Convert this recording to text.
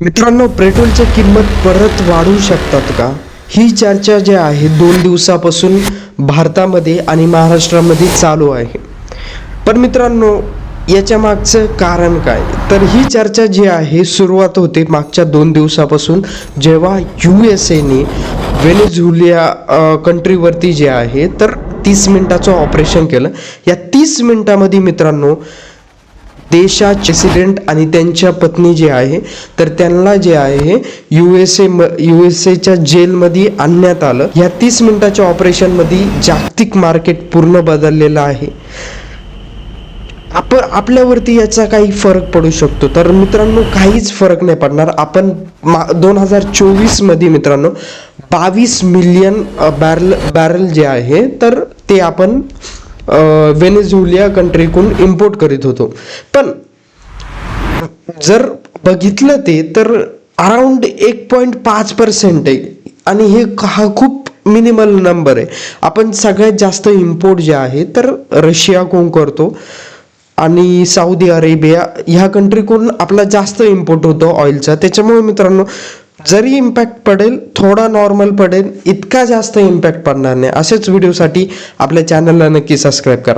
मित्रांनो, पेट्रोलची किंमत परत वाढू शकतात का? ही चर्चा जी आहे 2 दिवसापासून भारतामध्ये आणि महाराष्ट्रामध्ये चालू आहे. पण मित्रांनो, याच्या मागचं कारण काय? तर ही चर्चा जी आहे सुरुवात होते मागच्या 2 दिवसापासून, जेव्हा USA ने व्हेनेझुएला कंट्रीवरती जे आहे तर 30 मिनिटाचं ऑपरेशन केलं. या 30 मिनिटामध्ये मित्रांनो, देशाचे प्रेसिडेंट आणि त्यांच्या पत्नी जे आहे तर त्यांना जे आहे USA च्या जेलमध्ये आणण्यात आलं. या 30 मिनिटाच्या ऑपरेशनमध्ये जागतिक मार्केट पूर्ण बदललेलं आहे. आपल्यावरती याचा काही फरक पडू शकतो? तर मित्रांनो, काहीच फरक नाही पडणार. आपण 2024 मध्ये मित्रांनो 22 मिलियन बॅरल जे आहे तर ते आपण व्हेनेझुएला कंट्रीकडून इम्पोर्ट करीत होतो. पण जर बघितलं ते तर अराउंड 1.5% आहे आणि हा खूप मिनिमल नंबर आहे. आपण सगळ्यात जास्त इम्पोर्ट जे आहे तर रशियाकडून करतो आणि सौदी अरेबिया ह्या कंट्रीकडून आपला जास्त इम्पोर्ट होतो ऑइलचा. त्याच्यामुळे मित्रांनो, जरी इम्पॅक्ट पडेल थोडा नॉर्मल पडेल, इतका जास्त इम्पॅक्ट पडणार नाही. असेच व्हिडिओसाठी आपल्या चॅनलला नक्की सबस्क्राईब करा.